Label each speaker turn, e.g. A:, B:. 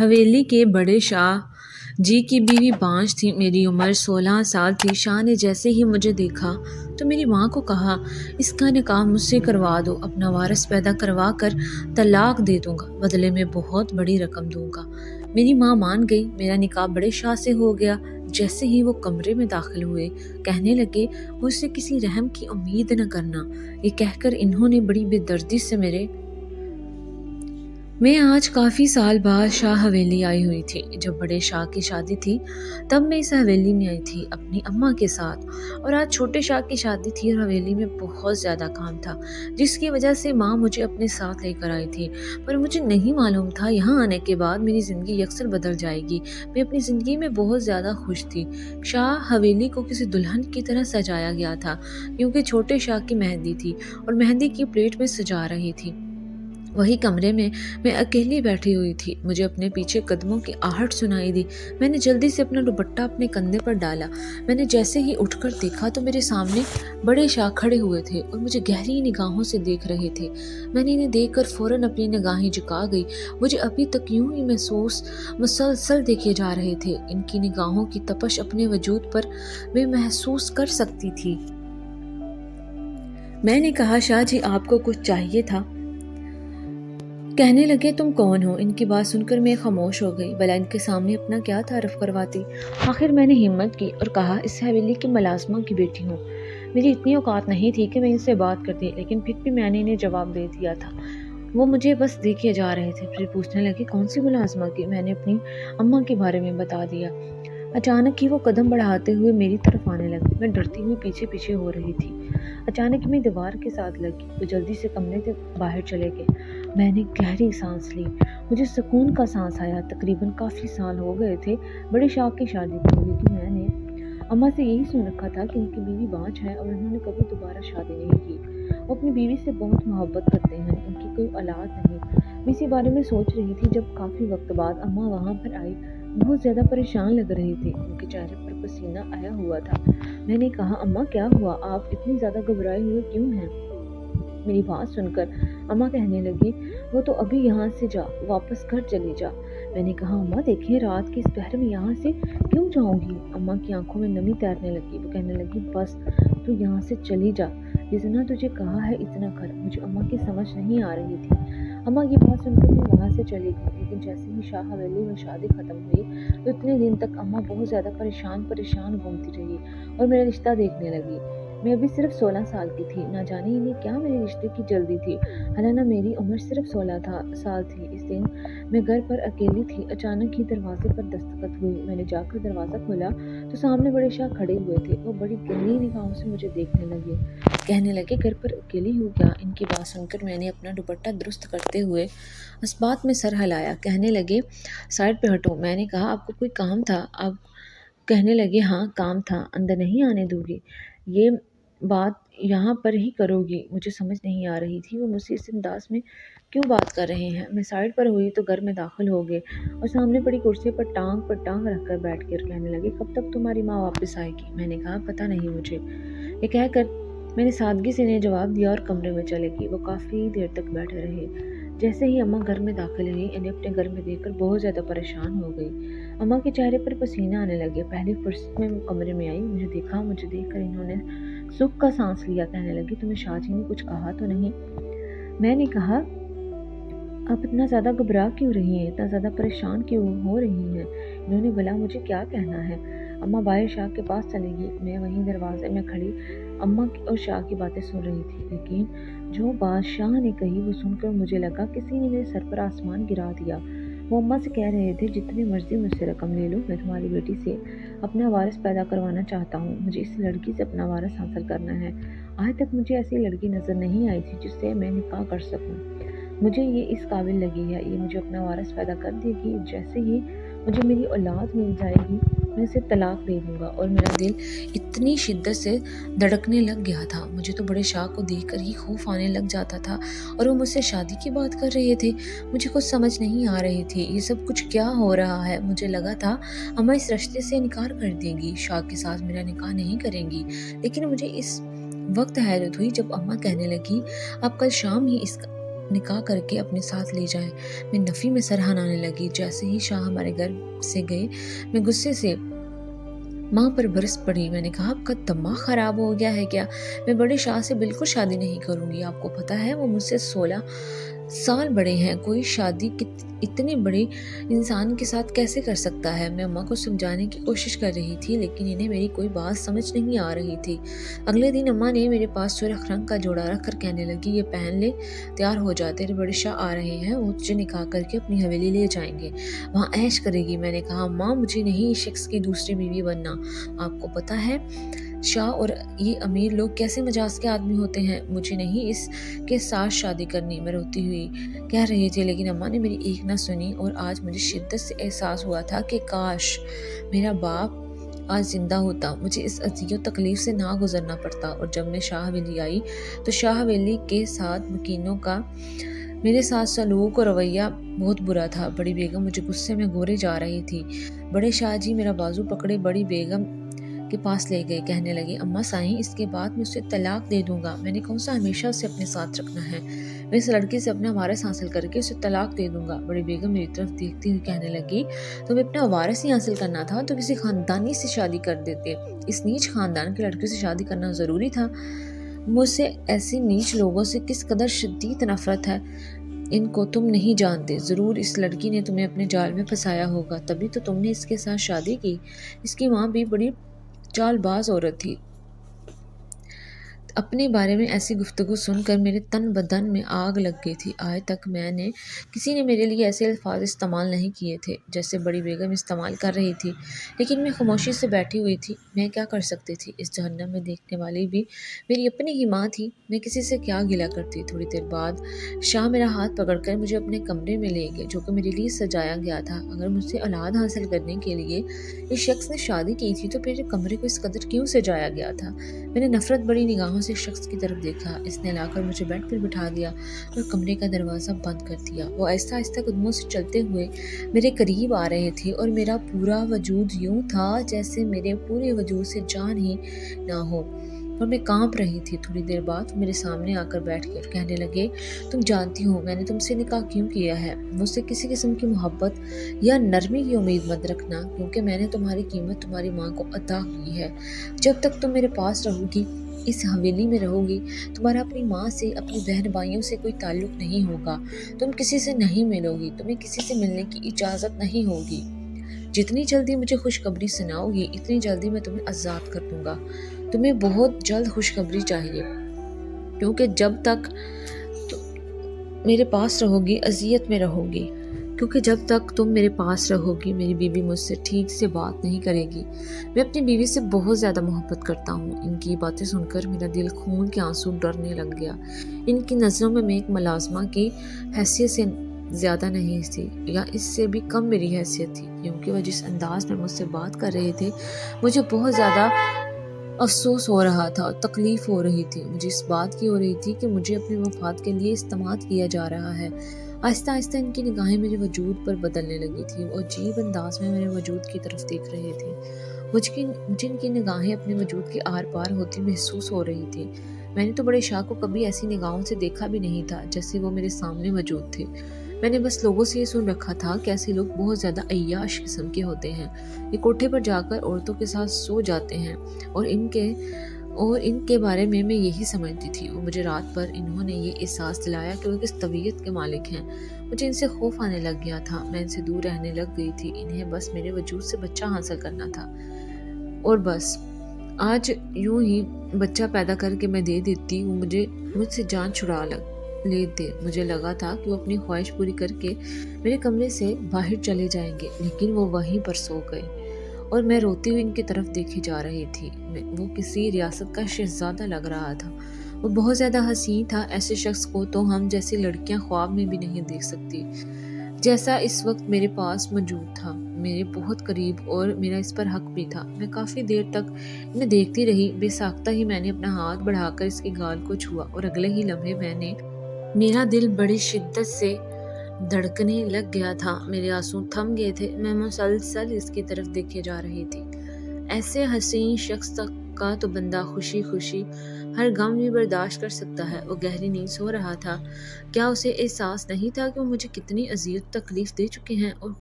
A: حویلی کے بڑے شاہ جی کی بیوی بانجھ تھی۔ میری عمر 16 سال تھی۔ شاہ نے جیسے ہی مجھے دیکھا تو میری ماں کو کہا، اس کا نکاح مجھ سے کروا دو، اپنا وارث پیدا کروا کر طلاق دے دوں گا، بدلے میں بہت بڑی رقم دوں گا۔ میری ماں مان گئی۔ میرا نکاح بڑے شاہ سے ہو گیا۔ جیسے ہی وہ کمرے میں داخل ہوئے کہنے لگے، مجھ سے کسی رحم کی امید نہ کرنا۔ یہ کہہ کر انہوں نے بڑی بے دردی سے میں آج کافی سال بعد شاہ حویلی آئی ہوئی تھی۔ جب بڑے شاہ کی شادی تھی تب میں اس حویلی میں آئی تھی اپنی اماں کے ساتھ، اور آج چھوٹے شاہ کی شادی تھی اور حویلی میں بہت زیادہ کام تھا، جس کی وجہ سے ماں مجھے اپنے ساتھ لے کر آئی تھی۔ پر مجھے نہیں معلوم تھا یہاں آنے کے بعد میری زندگی یکسر بدل جائے گی۔ میں اپنی زندگی میں بہت زیادہ خوش تھی۔ شاہ حویلی کو کسی دلہن کی طرح سجایا گیا تھا، کیونکہ چھوٹے شاہ کی مہندی تھی اور مہندی کی پلیٹ میں سجا رہی تھی۔ وہی کمرے میں اکیلی بیٹھی ہوئی تھی۔ مجھے اپنے پیچھے قدموں کی آہٹ سنائی دی۔ میں نے جلدی سے اپنا دوپٹہ اپنے کندھے پر ڈالا۔ میں نے جیسے ہی اٹھ کر دیکھا تو میرے سامنے بڑے شاہ کھڑے ہوئے تھے اور مجھے گہری نگاہوں سے دیکھ رہے تھے۔ میں نے انہیں دیکھ کر فوراً اپنی نگاہیں جھکا گئی۔ مجھے ابھی تک یوں ہی مسلسل دیکھے جا رہے تھے۔ ان کی نگاہوں کی تپش اپنے وجود پر میں محسوس کر سکتی تھی۔ میں نے کہا، شاہ جی آپ کو کچھ چاہیے تھا؟ کہنے لگے، تم کون ہو؟ ان کی بات سن کر میں خاموش ہو گئی۔ بھلا ان کے سامنے اپنا کیا تعارف کرواتی؟ آخر میں نے ہمت کی اور کہا، اس حویلی کی ملازمہ کی بیٹی ہوں۔ میری اتنی اوقات نہیں تھی کہ میں ان سے بات کرتی، لیکن پھر بھی میں نے انہیں جواب دے دیا تھا۔ وہ مجھے بس دیکھے جا رہے تھے، پھر پوچھنے لگے، کون سی ملازمہ کی؟ میں نے اپنی اماں کے بارے میں بتا دیا۔ اچانک ہی وہ قدم بڑھاتے ہوئے میری طرف آنے لگے۔ میں ڈرتی ہوئی پیچھے ہو رہی تھی۔ اچانک میں دیوار کے ساتھ لگی۔ وہ جلدی سے کمرے سے باہر چلے گئے۔ میں نے گہری سانس لی۔ مجھے سکون کا سانس آیا۔ تقریباً کافی سال ہو گئے تھے بڑے شاہ کی شادی کو، لیکن میں نے اماں سے یہی سن رکھا تھا کہ ان کی بیوی بانجھ ہے اور انہوں نے کبھی دوبارہ شادی نہیں کی۔ وہ اپنی بیوی سے بہت محبت کرتے ہیں، ان کی کوئی اولاد نہیں۔ میں اسی بارے میں سوچ رہی تھی جب کافی وقت بعد اماں وہاں پر آئی۔ بہت زیادہ پریشان لگ رہی تھی، ان کے چہرے پر پسینہ آیا ہوا تھا۔ میں نے کہا، اماں کیا ہوا؟ آپ اتنی زیادہ گھبرائے ہوئے کیوں ہیں؟ میری بات سن کر اماں کہنے لگی، وہ تو ابھی یہاں سے جا، واپس گھر چلی جا۔ میں نے کہا، اماں دیکھیں، رات کے اس پہر میں یہاں سے کیوں جاؤں گی؟ اماں کی آنکھوں میں نمی تیرنے لگی۔ وہ کہنے لگی، بس تو یہاں سے چلی جا، جتنا تجھے کہا ہے اتنا کر۔ مجھے اماں کی سمجھ نہیں آ رہی تھی۔ اماں یہ بات سن کر میں وہاں سے چلی گئی، لیکن جیسے ہی شاہ حویلی میں شادی ختم ہوئی تو اتنے دن تک اماں بہت زیادہ پریشان گھومتی رہی اور میرا رشتہ دیکھنے لگی۔ میں ابھی صرف 16 سال کی تھی۔ نہ جانے انہیں کیا میرے رشتے کی جلدی تھی، حالانہ میری عمر صرف 16 سال تھی۔ اس دن میں گھر پر اکیلی تھی۔ اچانک ہی دروازے پر دستک ہوئی۔ میں نے جا کر دروازہ کھولا تو سامنے بڑے شاہ کھڑے ہوئے تھے۔ وہ بڑی گہری نگاہوں سے مجھے دیکھنے لگے۔ کہنے لگے، گھر پر اکیلی ہو کیا؟ ان کی بات سن کر میں نے اپنا دوپٹہ درست کرتے ہوئے اسبات میں سر ہلایا۔ کہنے لگے، سائڈ پہ ہٹو۔ میں نے کہا، آپ کو کوئی کام تھا؟ آپ کہنے لگے، ہاں کام تھا، اندر نہیں آنے دوں گی؟ یہ بات یہاں پر ہی کرو گی؟ مجھے سمجھ نہیں آ رہی تھی وہ مجھ سے اس انداز میں کیوں بات کر رہے ہیں۔ میں سائڈ پر ہوئی تو گھر میں داخل ہو گئے اور سامنے پڑی کرسی پر ٹانگ رکھ کر بیٹھ کر کہنے لگے، کب تک تمہاری ماں واپس آئے گی؟ میں نے کہا، پتہ نہیں مجھے۔ یہ کہہ کر میں نے سادگی سے انہیں جواب دیا اور کمرے میں چلے گئی۔ وہ کافی دیر تک بیٹھے رہے۔ جیسے ہی اماں گھر میں داخل ہوئی، انہیں اپنے گھر میں دیکھ کر بہت زیادہ پریشان ہو گئی۔ اماں کے چہرے پر پسینہ آنے لگے۔ پہلی فرصت میں وہ کمرے میں آئی، مجھے دیکھ کر انہوں نے سکھ کا سانس لیا۔ کہنے لگی، تمہیں شاہ جی نے کچھ کہا تو نہیں؟ میں نے کہا، آپ اتنا زیادہ گھبرا کیوں رہی ہیں، اتنا زیادہ پریشان کیوں ہو رہی ہیں؟ انہوں نے بولا، مجھے کیا کہنا ہے؟ اماں باہر شاہ کے پاس چلی گئی۔ میں وہیں دروازے میں کھڑی اماں اور شاہ کی باتیں سن رہی تھی، لیکن جو بات شاہ نے کہی وہ سن کر مجھے لگا کسی نے میرے سر پر آسمان گرا دیا۔ وہ اماں سے کہہ رہے تھے، جتنی مرضی مجھ سے رقم لے لو، میں تمہاری بیٹی سے اپنا وارث پیدا کروانا چاہتا ہوں۔ مجھے اس لڑکی سے اپنا وارث حاصل کرنا ہے۔ آج تک مجھے ایسی لڑکی نظر نہیں آئی تھی جس سے میں نکاح کر سکوں۔ مجھے یہ اس قابل لگی ہے، یہ مجھے اپنا وارث پیدا کر دے گی۔ جیسے ہی مجھے میری اولاد مل جائے گی میں اسے طلاق دے دوں گا۔ اور میرا دل اتنی شدت سے دھڑکنے لگ گیا تھا، مجھے تو بڑے شاہ کو دیکھ کر ہی خوف آنے لگ جاتا تھا، اور وہ مجھ سے شادی کی بات کر رہے تھے۔ مجھے کچھ سمجھ نہیں آ رہی تھی، یہ سب کچھ کیا ہو رہا ہے۔ مجھے لگا تھا اماں اس رشتے سے انکار کر دیں گی، شاہ کے ساتھ میرا نکاح نہیں کریں گی، لیکن مجھے اس وقت حیرت ہوئی جب اماں کہنے لگی، آپ کل شام ہی اس نکاح کر کے اپنے ساتھ لے جائیں۔ میں نفی میں سر ہلانے لگی۔ جیسے ہی شاہ ہمارے گھر سے گئے میں غصے سے ماں پر برس پڑی۔ میں نے کہا آپ کا دماغ خراب ہو گیا ہے کیا؟ میں بڑے شاہ سے بالکل شادی نہیں کروں گی۔ آپ کو پتہ ہے وہ مجھ سے 16 سال بڑے ہیں۔ کوئی شادی اتنے بڑے انسان کے ساتھ کیسے کر سکتا ہے؟ میں اماں کو سمجھانے کی کوشش کر رہی تھی لیکن انہیں میری کوئی بات سمجھ نہیں آ رہی تھی۔ اگلے دن اماں نے میرے پاس سرخ رنگ کا جوڑا رکھ کر کہنے لگی یہ پہن لے، تیار ہو جا، تیرے بڑے شاہ آ رہے ہیں، وہ تجھے نکاح کر کے اپنی حویلی لے جائیں گے، وہاں عیش کرے گی۔ میں نے کہا ماں مجھے نہیں اس شخص کی دوسری بیوی بننا۔ آپ کو پتہ ہے شاہ اور یہ امیر لوگ کیسے مزاج کے آدمی ہوتے ہیں، مجھے نہیں اس کے ساتھ شادی کرنی، میں روتی ہوئی کہہ رہی تھی لیکن اماں نے میری ایک نہ سنی۔ اور آج مجھے شدت سے احساس ہوا تھا کہ کاش میرا باپ آج زندہ ہوتا، مجھے اس اذیت و تکلیف سے نہ گزرنا پڑتا۔ اور جب میں شاہ حویلی آئی تو شاہ حویلی کے ساتھ مکینوں کا میرے ساتھ سلوک اور رویہ بہت برا تھا۔ بڑی بیگم مجھے غصے میں گھورے جا رہی تھی۔ بڑے شاہ جی میرا بازو پکڑے بڑی بیگم کے پاس لے گئے، کہنے لگے اماں سائیں اس کے بعد میں اسے طلاق دے دوں گا۔ میں نے کہا اسے ہمیشہ اسے اپنے ساتھ رکھنا ہے، میں اس لڑکی سے اپنا وارث حاصل کر کے اسے طلاق دے دوں گا۔ بڑی بیگم میری طرف دیکھتی ہوئی کہنے لگی تمہیں اپنا وارث ہی حاصل کرنا تھا تو کسی خاندانی سے شادی کر دیتے، اس نیچ خاندان کی لڑکی سے شادی کرنا ضروری تھا؟ مجھ سے ایسے نیچ لوگوں سے کس قدر شدید نفرت ہے ان کو تم نہیں جانتے۔ ضرور اس لڑکی نے تمہیں اپنے جال میں پھنسایا ہوگا، تبھی تو تم نے اس کے ساتھ شادی کی۔ اس کی ماں بھی بڑی چال باز عورت تھی۔ اپنے بارے میں ایسی گفتگو سن کر میرے تن بدن میں آگ لگ گئی تھی۔ آج تک کسی نے میرے لیے ایسے الفاظ استعمال نہیں کیے تھے جیسے بڑی بیگم استعمال کر رہی تھی، لیکن میں خاموشی سے بیٹھی ہوئی تھی۔ میں کیا کر سکتی تھی؟ اس جہنم میں دیکھنے والی بھی میری اپنی ہی ماں تھی، میں کسی سے کیا گلہ کرتی؟ تھوڑی دیر بعد شاہ میرا ہاتھ پکڑ کر مجھے اپنے کمرے میں لے گئے جو کہ میرے لیے سجایا گیا تھا۔ اگر مجھ سے اولاد حاصل کرنے کے لیے اس شخص نے شادی کی تھی تو میرے کمرے کو اس قدر کیوں سجایا گیا تھا؟ میں نے نفرت بڑی نگاہوں سے شخص کی طرف دیکھا۔ اس نے لا کر مجھے بیڈ پر بٹھا دیا اور کمرے کا دروازہ بند کر دیا۔ وہ آہستہ آہستہ قدموں سے چلتے ہوئے میرے قریب آ رہے تھے اور میرا پورا وجود یوں تھا جیسے میرے پورے وجود سے جان ہی نہ ہو اور میں کانپ رہی تھی۔ تھوڑی دیر بعد وہ میرے سامنے آ کر بیٹھ گئے، کہنے لگے تم جانتی ہو میں نے تم سے نکاح کیوں کیا ہے؟ مجھ سے کسی قسم کی محبت یا نرمی کی امید مت رکھنا، کیونکہ میں نے تمہاری قیمت تمہاری ماں کو عطا کی ہے۔ جب تک تم میرے پاس رہو گی، اس حویلی میں رہو گی، تمہارا اپنی ماں سے اپنی بہن بھائیوں سے کوئی تعلق نہیں ہوگا، تم کسی سے نہیں ملو گی، تمہیں کسی سے ملنے کی اجازت نہیں ہوگی۔ جتنی جلدی مجھے خوشخبری سناؤ گی اتنی جلدی میں تمہیں آزاد کر دوں گا۔ تمہیں بہت جلد خوشخبری چاہیے، کیونکہ جب تک میرے پاس رہو گی اذیت میں رہو گی، کیونکہ جب تک تم میرے پاس رہو گی میری بیوی مجھ سے ٹھیک سے بات نہیں کرے گی۔ میں اپنی بیوی سے بہت زیادہ محبت کرتا ہوں۔ ان کی باتیں سن کر میرا دل خون کے آنسو ڈرنے لگ گیا۔ ان کی نظروں میں ایک ملازمہ کی حیثیت سے زیادہ نہیں تھی، یا اس سے بھی کم میری حیثیت تھی، کیونکہ وہ جس انداز میں مجھ سے بات کر رہے تھے مجھے بہت زیادہ افسوس ہو رہا تھا اور تکلیف ہو رہی تھی۔ مجھے اس بات کی ہو رہی تھی کہ مجھے اپنے مفاد کے لیے استعمال کیا جا رہا ہے۔ آہستہ آہستہ ان کی نگاہیں میرے وجود پر بدلنے لگی تھی، وہ عجیب انداز میں میرے وجود کی طرف دیکھ رہے تھے۔ مجھے ان کی نگاہیں اپنے وجود کے آر پار ہوتی محسوس ہو رہی تھی۔ میں نے تو بڑے شاہ کو کبھی ایسی نگاہوں سے دیکھا بھی نہیں تھا جیسے وہ میرے سامنے موجود تھے۔ میں نے بس لوگوں سے یہ سن رکھا تھا کہ ایسے لوگ بہت زیادہ عیاش قسم کے ہوتے ہیں، یہ کوٹھے پر جا کر عورتوں کے ساتھ سو جاتے ہیں، اور ان کے بارے میں یہی سمجھتی تھی۔ وہ مجھے رات بھر انہوں نے یہ احساس دلایا کہ وہ کس طبیعت کے مالک ہیں۔ مجھے ان سے خوف آنے لگ گیا تھا، میں ان سے دور رہنے لگ گئی تھی۔ انہیں بس میرے وجود سے بچہ حاصل کرنا تھا، اور بس آج یوں ہی بچہ پیدا کر کے میں دے دیتی، وہ مجھ سے جان چھڑا لیتے۔ مجھے لگا تھا کہ وہ اپنی خواہش پوری کر کے میرے کمرے سے باہر چلے جائیں گے، لیکن وہ وہیں پر سو گئے اور میں روتی ہوئی ان کی طرف دیکھی جا رہی تھی۔ وہ کسی ریاست کا شہزادہ لگ رہا تھا، وہ بہت زیادہ حسین تھا۔ ایسے شخص کو تو ہم جیسی لڑکیاں خواب میں بھی نہیں دیکھ سکتی جیسا اس وقت میرے پاس موجود تھا، میرے بہت قریب، اور میرا اس پر حق بھی تھا۔ میں کافی دیر تک انہیں دیکھتی رہی، بے ساختہ ہی میں نے اپنا ہاتھ بڑھا کر اس کی گال کو چھوا، اور اگلے ہی لمحے میرا دل بڑی شدت سے دھڑکنے لگ گیا تھا، میرے آنسو تھم گئے تھے، میں مسلسل اس کی طرف دیکھے جا رہی تھی۔ ایسے حسین شخص کا تو بندہ خوشی خوشی ہر غم بھی برداشت کر سکتا ہے۔ وہ گہری نیند سو رہا تھا۔ کیا اسے احساس نہیں تھا کہ وہ مجھے کتنی اذیت تکلیف دے چکے ہیں اور